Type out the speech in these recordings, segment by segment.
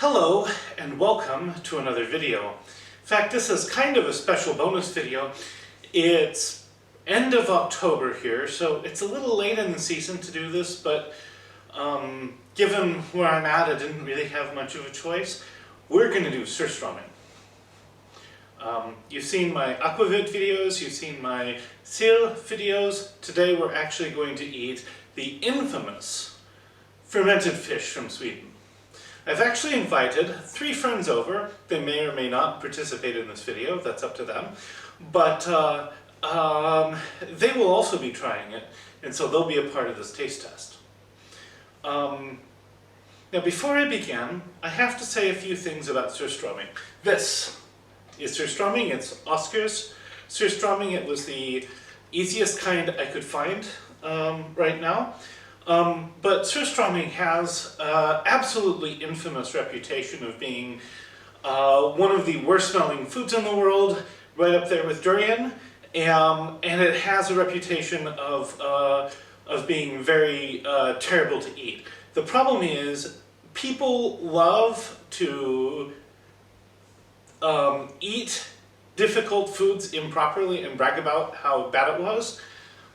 Hello and welcome to another video. In fact, this is kind of a special bonus video. It's end of October here, so it's a little late in the season to do this, but given where I'm at, I didn't really have much of a choice. We're going to do Surströmming. You've seen my aquavit videos, you've seen my sill videos. Today we're actually going to eat the infamous fermented fish from Sweden. I've actually invited 3 friends over. They may or may not participate in this video, that's up to them. But they will also be trying it, and so they'll be a part of this taste test. Now before I begin, I have to say a few things about Surströmming. This is Surströmming, it's Oscar's Surströmming. It was the easiest kind I could find right now. But Surströmming has absolutely infamous reputation of being one of the worst smelling foods in the world, right up there with durian, and it has a reputation of being very terrible to eat. The problem is people love to eat difficult foods improperly and brag about how bad it was.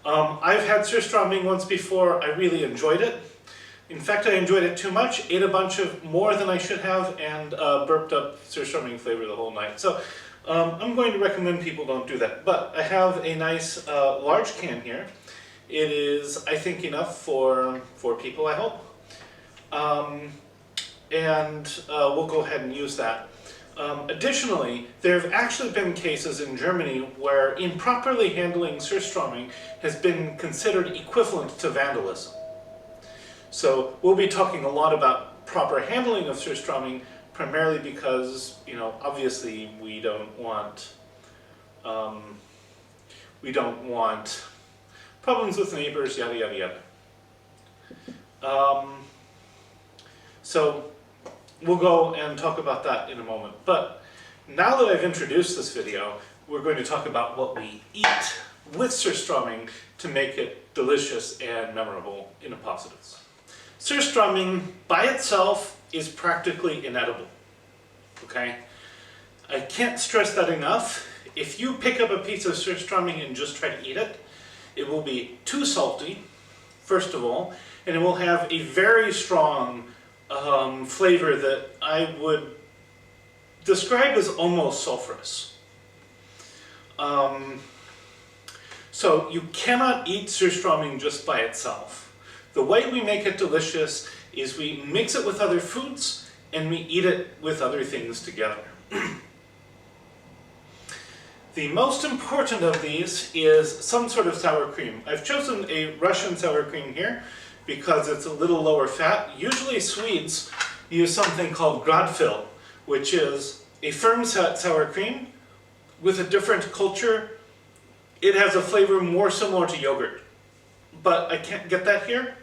I've had Surströmming once before. I really enjoyed it. In fact, I enjoyed it too much, ate a bunch of more than I should have, and burped up Surströmming flavor the whole night. So I'm going to recommend people don't do that. But I have a nice large can here. It is, I think, enough for 4 people, I hope. We'll go ahead and use that. Additionally, there have actually been cases in Germany where improperly handling Surströmming has been considered equivalent to vandalism. So we'll be talking a lot about proper handling of Surströmming, primarily because, you know, obviously we don't want problems with neighbors, yada yada yada. So we'll go and talk about that in a moment. But now that I've introduced this video, we're going to talk about what we eat with Surströmming to make it delicious and memorable in a positive sense. Surströmming by itself is practically inedible. Okay? I can't stress that enough. If you pick up a piece of Surströmming and just try to eat it, it will be too salty, first of all, and it will have a very strong flavor that I would describe as almost sulfurous. So you cannot eat Surströmming just by itself. The way we make it delicious is we mix it with other foods and we eat it with other things together. The most important of these is some sort of sour cream. I've chosen a Russian sour cream here because it's a little lower fat. Usually Swedes use something called gradfil, which is a firm sour cream with a different culture. It has a flavor more similar to yogurt, but I can't get that here,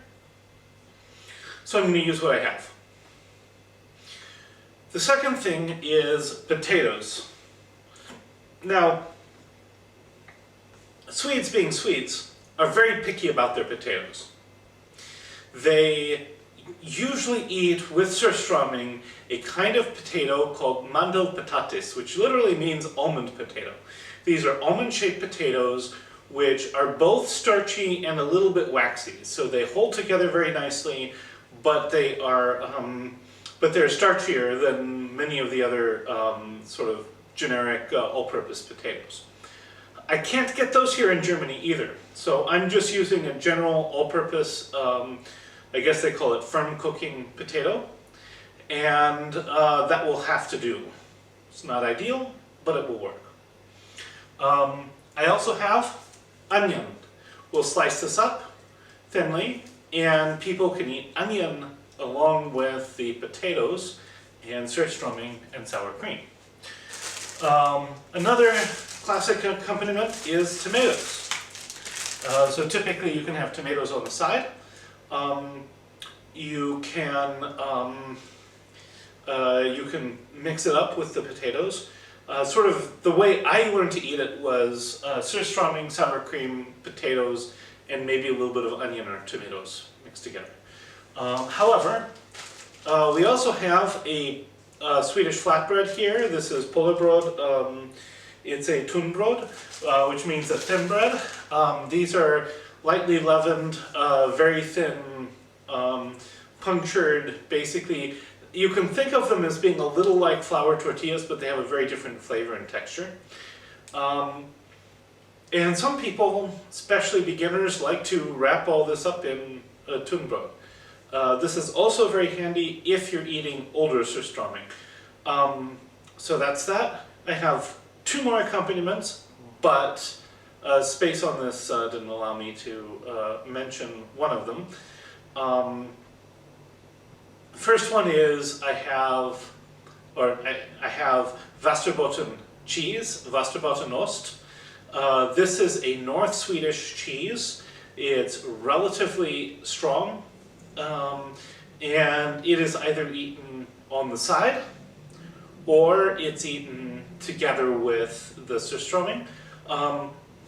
so I'm going to use what I have. The second thing is potatoes. Now, Swedes being Swedes are very picky about their potatoes. They usually eat with Surströmming a kind of potato called mandelpotatis, which literally means almond potato. These are almond-shaped potatoes which are both starchy and a little bit waxy. So they hold together very nicely, but they're starchier than many of the other sort of generic all-purpose potatoes. I can't get those here in Germany either, so I'm just using a general all-purpose, I guess they call it firm cooking potato, and that will have to do. It's not ideal, but it will work. I also have onion. We'll slice this up thinly, and people can eat onion along with the potatoes and Surströmming and sour cream. Another classic accompaniment is tomatoes. So typically you can have tomatoes on the side. You can mix it up with the potatoes. Sort of the way I learned to eat it was Surströmming, sour cream, potatoes, and maybe a little bit of onion or tomatoes mixed together. However, We also have a Swedish flatbread here. This is polabrod. It's a tunnbrod, which means a thin bread. These are lightly leavened, very thin, punctured, basically. You can think of them as being a little like flour tortillas, but they have a very different flavor and texture. And some people, especially beginners, like to wrap all this up in a tunnbrod. This is also very handy if you're eating older surströmming. So that's that. I have 2 more accompaniments, but space on this didn't allow me to mention one of them. First one is I have vasterbottensost cheese, vasterbottensost. This is a North Swedish cheese. It's relatively strong, and it is either eaten on the side or it's eaten together with the surströmming.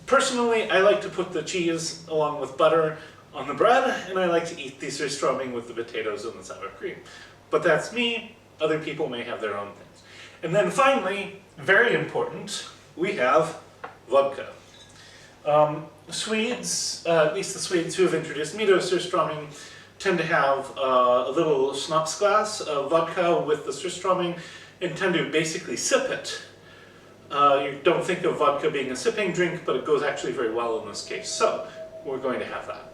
Personally, I like to put the cheese along with butter on the bread, and I like to eat the surströmming with the potatoes and the sour cream. But that's me. Other people may have their own things. And then finally, very important, we have vodka. Swedes, at least the Swedes who have introduced me to surströmming, tend to have a little schnapps glass of vodka with the surströmming and tend to basically sip it. You don't think of vodka being a sipping drink, but it goes actually very well in this case. So we're going to have that.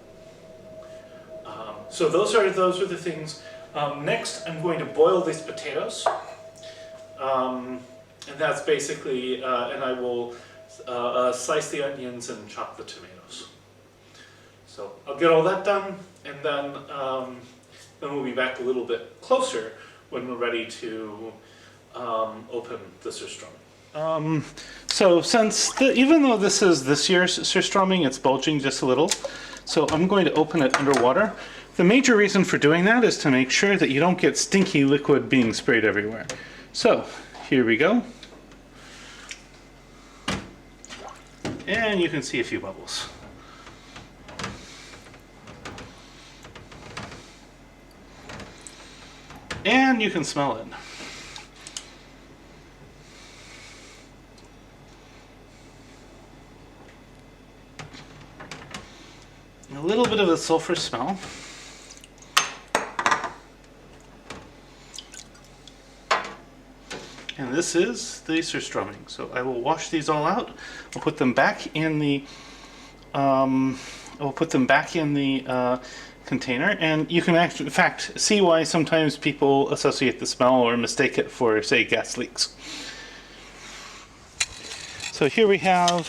So those are the things. Next, I'm going to boil these potatoes, and that's basically. And I will slice the onions and chop the tomatoes. So I'll get all that done, and then we'll be back a little bit closer when we're ready to open the surströmming. So since even though this is this year's surströmming, it's bulging just a little. So I'm going to open it underwater. The major reason for doing that is to make sure that you don't get stinky liquid being sprayed everywhere. So here we go. And you can see a few bubbles. And you can smell it. A little bit of a sulfur smell. And this is the surströmming. So I will wash these all out. I'll put them back in the container, and you can actually, in fact, see why sometimes people associate the smell or mistake it for, say, gas leaks. So here we have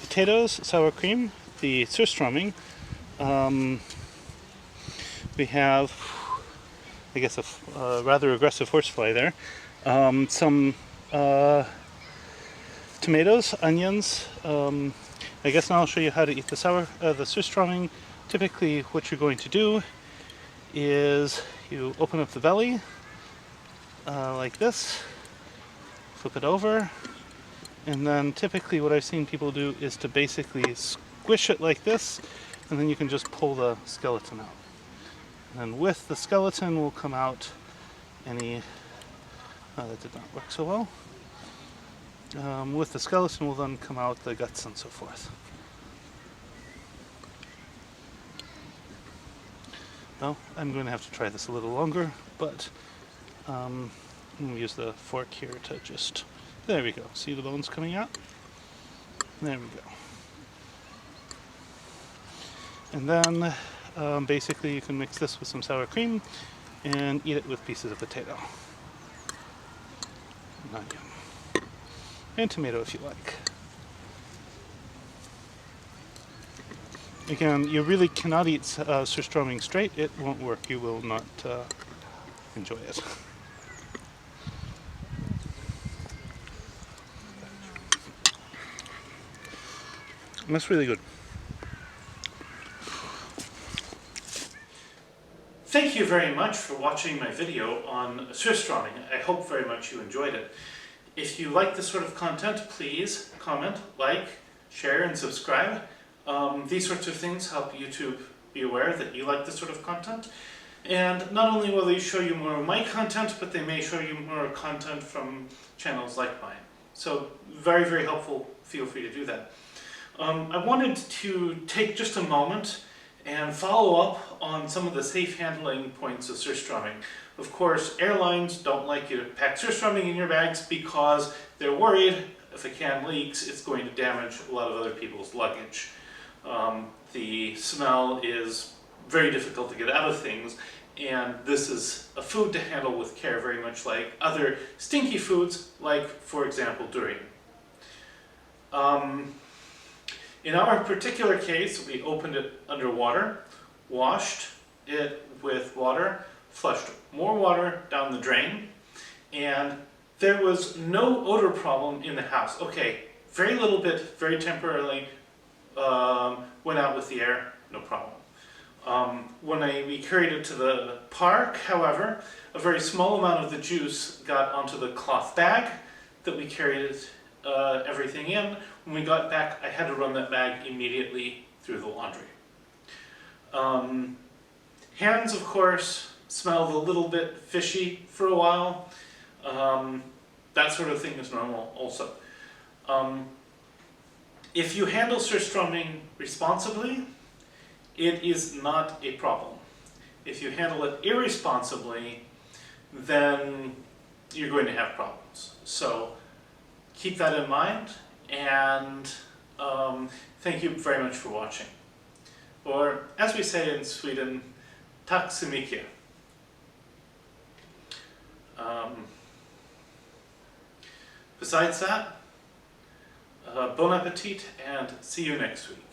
potatoes, sour cream, the surströmming. We have, I guess, a rather aggressive horsefly there. Some tomatoes, onions. I guess now I'll show you how to eat the surströmming. Typically, what you're going to do is you open up the belly like this, flip it over, and then typically what I've seen people do is to basically squish it like this, and then you can just pull the skeleton out. And then with the skeleton will come out any... that did not work so well. With the skeleton will then come out the guts and so forth. Well, I'm going to have to try this a little longer, but I'm going to use the fork here to just... There we go. See the bones coming out? There we go. And then basically you can mix this with some sour cream and eat it with pieces of potato. And onion. And tomato if you like. Again, you really cannot eat surströmming straight. It won't work. You will not enjoy it. And that's really good. Thank you very much for watching my video on surströmming. I hope very much you enjoyed it. If you like this sort of content, please comment, like, share, and subscribe. These sorts of things help YouTube be aware that you like this sort of content. And not only will they show you more of my content, but they may show you more content from channels like mine. So very, very helpful. Feel free to do that. I wanted to take just a moment and follow up on some of the safe handling points of surströmming. Of course, airlines don't like you to pack surströmming in your bags because they're worried if a can leaks, it's going to damage a lot of other people's luggage. The smell is very difficult to get out of things, and this is a food to handle with care, very much like other stinky foods, like, for example, durian. In our particular case, we opened it underwater, washed it with water, flushed more water down the drain, and there was no odor problem in the house. Okay, very little bit, very temporarily, went out with the air, no problem. When we carried it to the park, however, a very small amount of the juice got onto the cloth bag that we carried everything in. When we got back, I had to run that bag immediately through the laundry. Hands, of course, smelled a little bit fishy for a while. That sort of thing is normal also. If you handle surströmming responsibly, it is not a problem. If you handle it irresponsibly, then you're going to have problems. So keep that in mind, and thank you very much for watching. Or, as we say in Sweden, tack så mycket. Besides that, bon appetit and see you next week.